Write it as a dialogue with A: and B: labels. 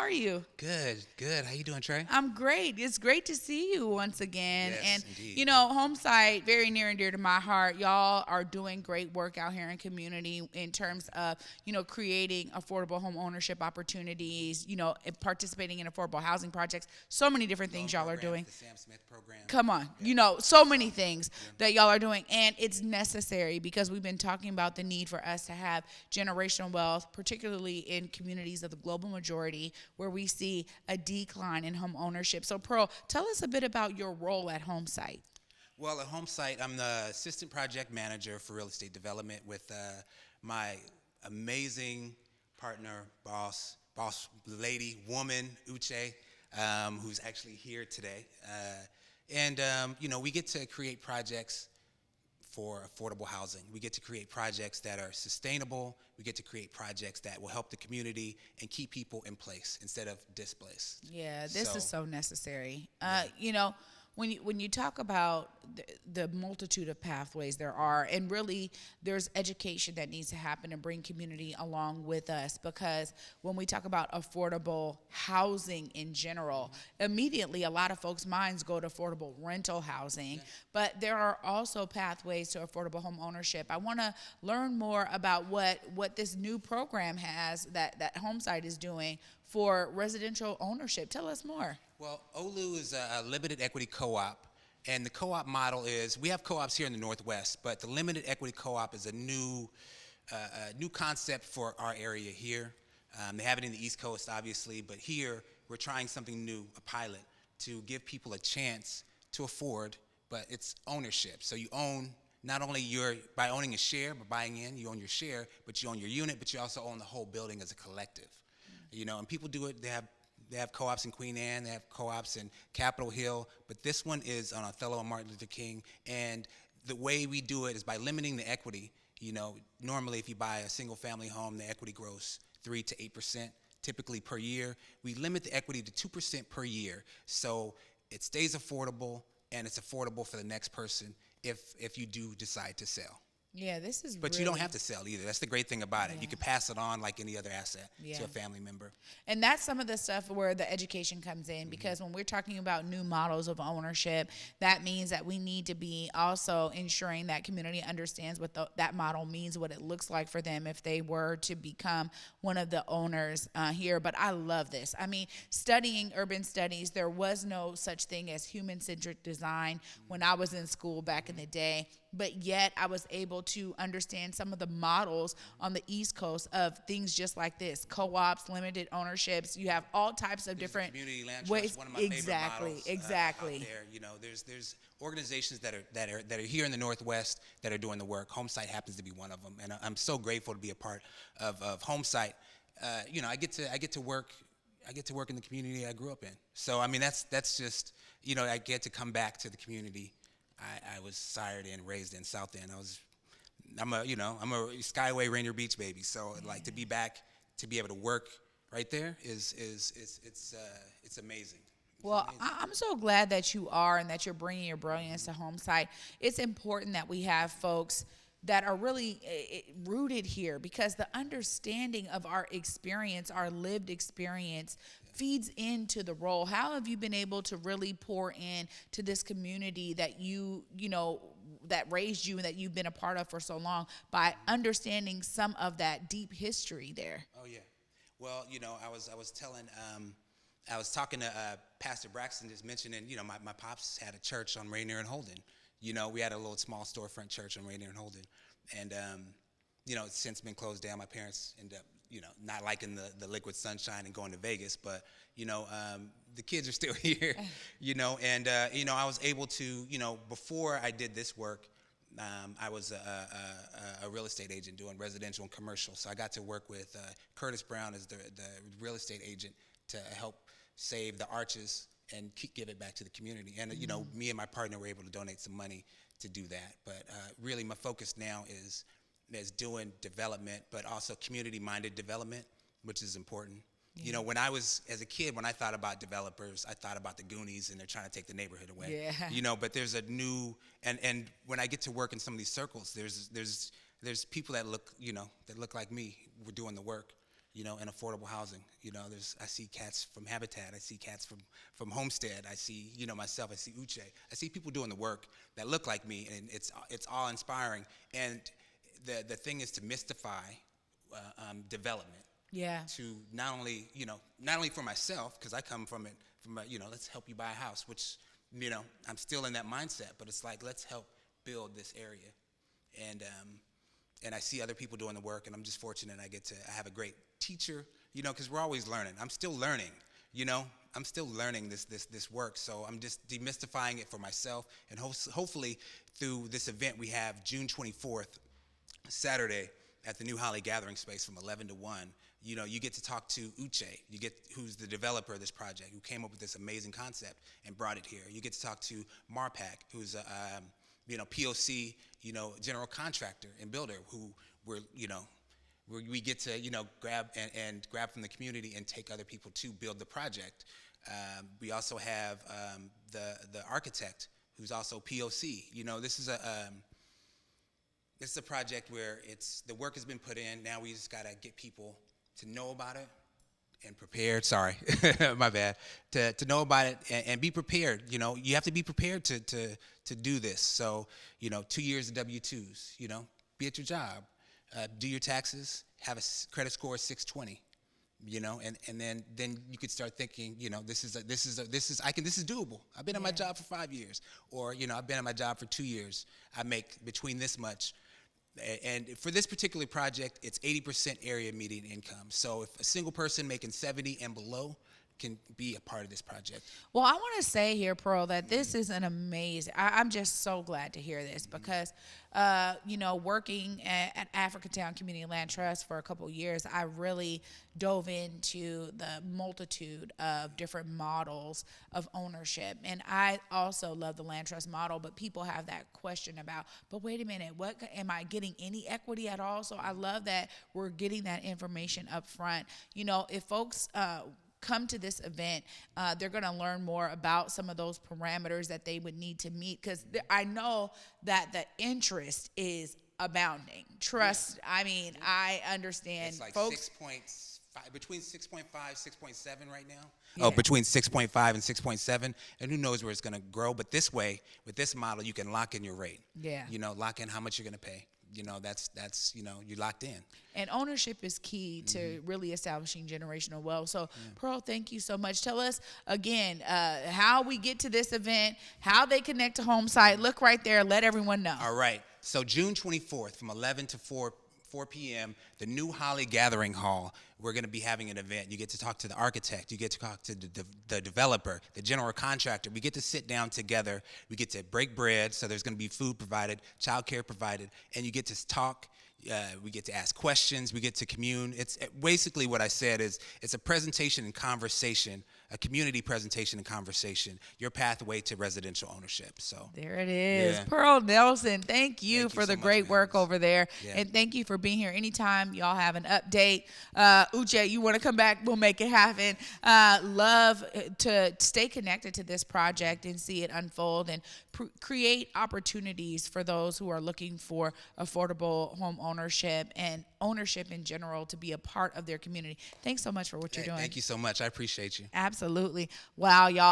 A: are you?
B: Good, good. How you doing, Trey?
A: I'm great. It's great to see you once again.
B: Yes,
A: And,
B: indeed.
A: you know, Homesight, very near and dear to my heart. Y'all are doing great work out here in community in terms of, you know, creating affordable home ownership opportunities, you know, and participating in affordable housing projects. So many different things y'all are doing.
B: The Sam Smith program.
A: Come on,
B: Yeah.
A: you know, so many things that y'all are doing, and it's necessary because we've been talking about the need for us to have generational wealth, particularly in communities of the global majority where we see a decline in home ownership. So, Pearl, tell us a bit about your role at Homesight.
B: Well, at Homesight, I'm the assistant project manager for real estate development with my amazing partner, boss lady, woman, Uche, who's actually here today. You know, we get to create projects for affordable housing. We get to create projects that are sustainable. We get to create projects that will help the community and keep people in place instead of displaced.
A: Yeah, this is so necessary.
B: Yeah.
A: You know, when you talk about the multitude of pathways there are, and really there's education that needs to happen and bring community along with us, because when we talk about affordable housing in general, immediately a lot of folks' minds go to affordable rental housing, but there are also pathways to affordable home ownership. I want to learn more about what this new program has that Homesight is doing for residential ownership. Tell us more.
B: Well, OLU is a limited equity co-op, and the co-op model is, we have co-ops here in the Northwest, but the limited equity co-op is a new concept for our area here. They have it in the East Coast, obviously, but here we're trying something new, a pilot, to give people a chance to afford, but it's ownership. So you own not only by owning a share, but buying in, you own your share, but you own your unit, but you also own the whole building as a collective. You know, and people do it. They have co-ops in Queen Anne, they have co-ops in Capitol Hill, but this one is on Othello and Martin Luther King. And the way we do it is by limiting the equity. You know, normally if you buy a single family home, the equity grows 3 to 8% typically per year. We limit the equity to 2% per year, so it stays affordable, and it's affordable for the next person if you do decide to sell.
A: Yeah, this is
B: But
A: really,
B: you don't have to sell either. That's the great thing about it.
A: Yeah.
B: You can pass it on like any other asset
A: Yeah.
B: to a family member.
A: And that's some of the stuff where the education comes in, because when we're talking about new models of ownership, that means that we need to be also ensuring that community understands what that model means, what it looks like for them if they were to become one of the owners here. But I love this. I mean, studying urban studies, there was no such thing as human-centric design when I was in school back in the day. But yet I was able to understand some of the models on the East Coast of things just like this: co-ops, limited ownerships. You have all types of different
B: community land trust,
A: ways.
B: one of my favorite
A: Exactly,
B: models,
A: exactly.
B: out there. You know, there's organizations that are here in the Northwest that are doing the work. Homesight happens to be one of them, and I'm so grateful to be a part of Homesight. You know, I get to work in the community I grew up in. So I mean, that's just, you know, I get to come back to the community I was sired and raised in, South End. I'm a Skyway Rainier Beach baby. So like to be back, to be able to work right there is it's amazing.
A: Well, I'm so glad that you are, and that you're bringing your brilliance to Homesight. It's important that we have folks that are really rooted here, because the understanding of our experience, our lived experience, feeds into the role. How have you been able to really pour in to this community that you know, that raised you and that you've been a part of for so long, by understanding some of that deep history there?
B: Oh yeah. Well, you know, I was talking to Pastor Braxton, just mentioning, you know, my pops had a church on Rainier and Holden. You know, we had a little small storefront church on Rainier and Holden, and you know, it's since been closed down. My parents ended up, you know, not liking the liquid sunshine and going to Vegas, but you know, the kids are still here, you know, and you know, I was able to, you know, before I did this work, I was a real estate agent doing residential and commercial, so I got to work with Curtis Brown as the real estate agent to help save the arches and give it back to the community. And you know, me and my partner were able to donate some money to do that. But really, my focus now is doing development, but also community-minded development, which is important. Yeah. You know, when I was, as a kid, when I thought about developers, I thought about the Goonies, and they're trying to take the neighborhood away.
A: Yeah.
B: You know, but there's a new, and when I get to work in some of these circles, there's people that look, you know, that look like me. We're doing the work. in affordable housing. I see cats from Habitat, I see cats from Homestead, I see, myself, I see Uche, I see people doing the work that look like me, and it's awe inspiring. And the thing is to mystify development.
A: Yeah.
B: To not only for myself, because I come from it, let's help you buy a house, which, I'm still in that mindset, but it's like, let's help build this area. And I see other people doing the work, and I'm just fortunate I have a great teacher, because we're always learning. I'm still learning, I'm still learning this work, so I'm just demystifying it for myself, and hopefully through this event we have June 24th, Saturday, at the New Holly Gathering Space from 11 to 1. You get to talk to Uche, who's the developer of this project, who came up with this amazing concept and brought it here. You get to talk to Marpak, who's a POC, general contractor and builder, who we get to, grab from the community and take other people to build the project. We also have the architect, who's also POC. This is a project where the work has been put in. Now we just gotta get people to know about it and prepared. Sorry, my bad. To know about it and be prepared. You have to be prepared to do this. So 2 years of W-2s. Be at your job, do your taxes, have a credit score of 620. And then you could start thinking, this is doable. I've been at my job for 5 years, or I've been at my job for 2 years. I make between this much. And for this particular project, it's 80% area median income. So if a single person making 70 and below can be a part of this project.
A: Well, I want to say here, Pearl, that this is an amazing, I'm just so glad to hear this, because, working at Africatown Community Land Trust for a couple of years, I really dove into the multitude of different models of ownership. And I also love the land trust model, but people have that question about, but wait a minute, am I getting any equity at all? So I love that we're getting that information up front. If folks, come to this event, they're going to learn more about some of those parameters that they would need to meet, because I know that the interest is abounding. Trust, I understand.
B: It's like
A: folks,
B: between 6.5, 6.7 right now.
A: Yeah.
B: Oh, between 6.5 and 6.7, and who knows where it's going to grow. But this way, with this model, you can lock in your rate.
A: Yeah.
B: Lock in how much you're going to pay. That's you're locked in.
A: And ownership is key to really establishing generational wealth. So, Pearl, thank you so much. Tell us again how we get to this event, how they connect to Homesight. Look right there. Let everyone know.
B: All right. So June 24th from 11 to 4 p.m., the New Holly Gathering Hall, we're going to be having an event. You get to talk to the architect. You get to talk to the developer, the general contractor. We get to sit down together. We get to break bread, so there's going to be food provided, childcare provided, and you get to talk. We get to ask questions. We get to commune. It's basically what I said is it's a presentation and conversation, a community presentation and conversation, your pathway to residential ownership. So
A: there it is.
B: Yeah.
A: Pearl Nelson, thank you for
B: so
A: the
B: much,
A: great
B: man.
A: work over there.
B: Yeah.
A: And thank you for being here. Anytime y'all have an update, Uche, you want to come back, we'll make it happen. Love to stay connected to this project and see it unfold and create opportunities for those who are looking for affordable home ownership and ownership in general to be a part of their community. Thanks so much for what you're doing.
B: Thank you so much. I appreciate you.
A: Absolutely. Wow, y'all.